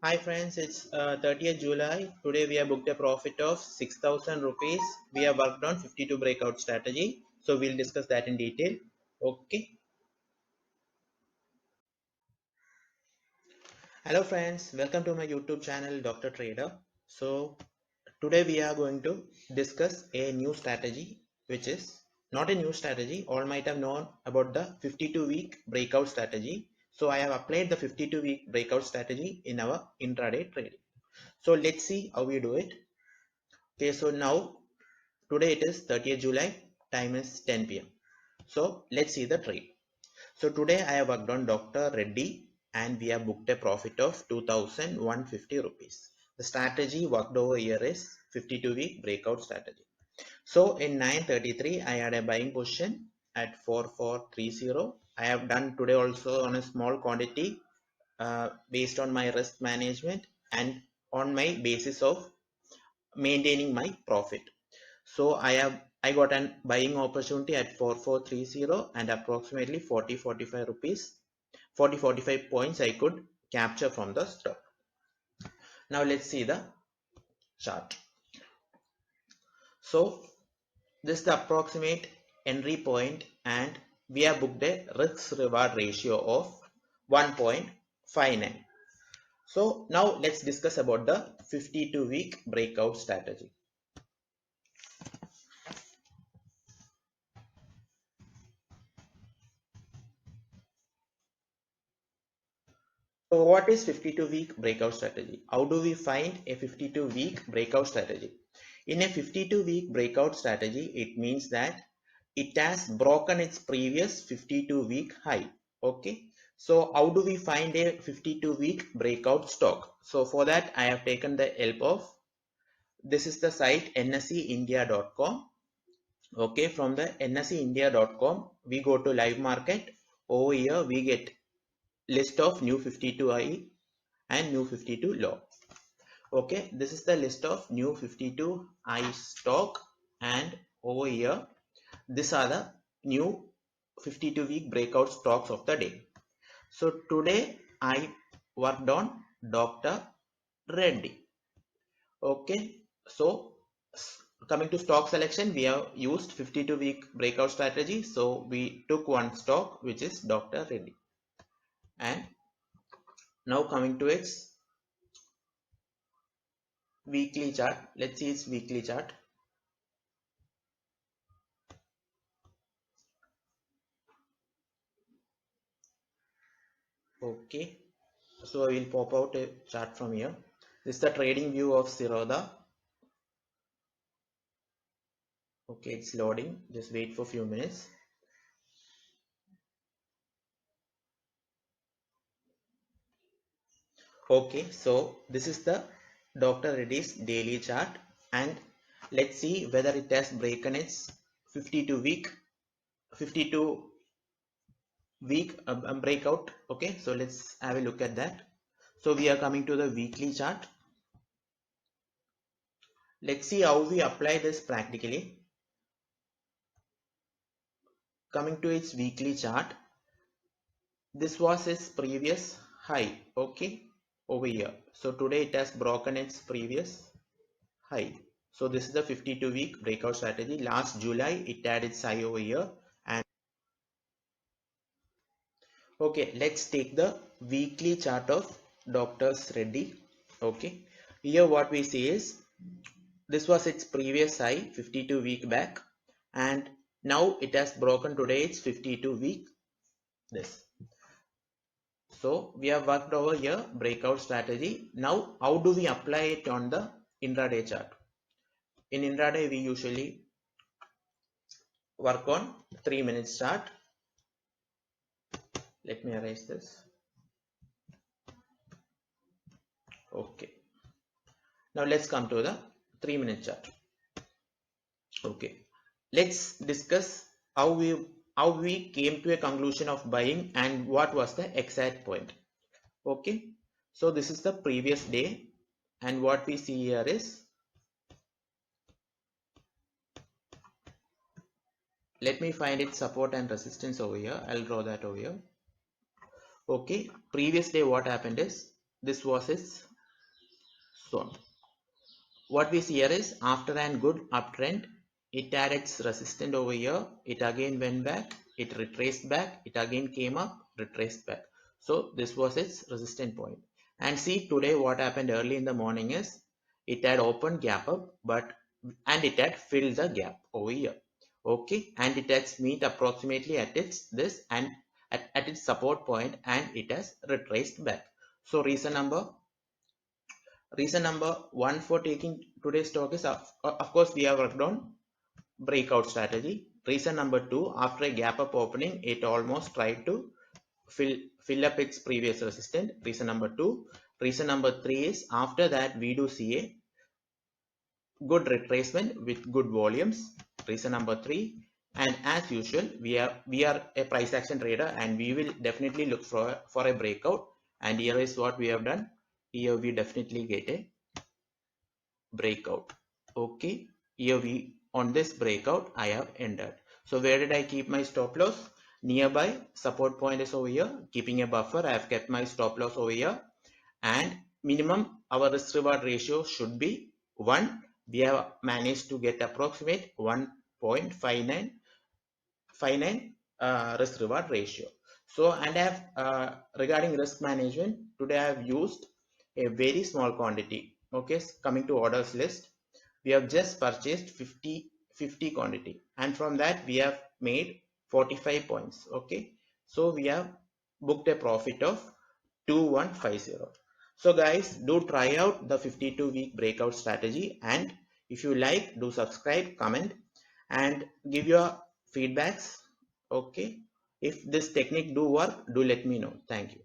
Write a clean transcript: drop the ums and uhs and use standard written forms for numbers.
Hi friends, it's 30th July. Today we have booked a profit of 6,000 rupees. We have worked on 52 breakout strategy. So we'll discuss that in detail. Okay. Hello friends, welcome to my YouTube channel Dr. Trader. So today we are going to discuss a new strategy, which is not a new strategy. All might have known about the 52-week breakout strategy. So I have applied the 52-week breakout strategy in our intraday trading. So let's see how we do it. Okay, so now today it is 30th July, time is 10 p.m. So let's see the trade. So today I have worked on Dr. Reddy and we have booked a profit of 2,150 rupees. The strategy worked over here is 52-week breakout strategy. So in 9:33 I had a buying position at 4430. I have done today also on a small quantity based on my risk management and on my basis of maintaining my profit. So I got an buying opportunity at 4430 and approximately 40-45 rupees, 40-45 points I could capture from the stock. Now let's see the chart. So this is the approximate entry point and we have booked a risk reward ratio of 1.59. So now let's discuss about the 52-week breakout strategy. So what is 52-week breakout strategy? How do we find a 52-week breakout strategy? In a 52-week breakout strategy, it means that it has broken its previous 52-week high. Okay. So how do we find a 52-week breakout stock? So for that, I have taken the help of, this is the site nseindia.com. Okay. From the nseindia.com, we go to live market. Over here, we get list of new 52 high and new 52 low. Okay, this is the list of new 52 high stock and over here these are the new 52-week breakout stocks of the day. So today I worked on Dr. Reddy. Okay, so coming to stock selection, we have used 52-week breakout strategy. So we took one stock which is Dr. Reddy. And now coming to its weekly chart. Let's see its weekly chart. Okay, so I will pop out a chart from here. This is the trading view of Siroda. Okay, it's loading. Just wait for a few minutes. Okay, so this is the Dr. Reddy's daily chart and let's see whether it has broken its 52 week breakout. Okay, so let's have a look at that. So we are coming to the weekly chart. Let's see how we apply this practically. Coming to its weekly chart, this was its previous high. Okay, over here. So today it has broken its previous high. So this is the 52-week breakout strategy. Last July it had its high over here. And okay, let's take the weekly chart of Dr. Reddy. Okay, here what we see is this was its previous high 52 week back and now it has broken today its 52 week this. So we have worked over here breakout strategy. Now how do we apply it on the intraday chart? In intraday we usually work on 3 minute chart. Let me erase this. Okay. Now let's come to the 3 minute chart. Okay. Let's discuss how we came to a conclusion of buying and what was the exact point. Okay. So this is the previous day and what we see here is, let me find its support and resistance over here. I'll draw that over here. Okay, previous day what happened is this was its zone. What we see here is after an good uptrend, it had its resistance over here, it again went back, it retraced back, it again came up, retraced back. So this was its resistance point. And see today what happened early in the morning is it had opened gap up, and it had filled the gap over here. Okay, and it has meet approximately at its this and at its support point, and it has retraced back. So reason number one for taking today's stock is of course we have worked on breakout strategy. Reason number two, after a gap up opening, it almost tried to fill up its previous resistance. Reason number two. Reason number three is after that we do see a good retracement with good volumes. Reason number three. And as usual, we are a price action trader, and we will definitely look for a breakout. And here is what we have done. Here we definitely get a breakout. Okay, here we on this breakout I have entered. So where did I keep my stop loss? Nearby support point is over here. Keeping a buffer, I have kept my stop loss over here, and minimum our risk reward ratio should be 1. We have managed to get approximate 1.59 risk reward ratio. So, and I have regarding risk management, today I have used a very small quantity. Okay, coming to orders list, we have just purchased 50 quantity, and from that we have made 45 points. Okay, so we have booked a profit of 2150. So guys, do try out the 52-week breakout strategy, and if you like, do subscribe, comment, and give your feedbacks. Okay, if this technique do work, do let me know. Thank you.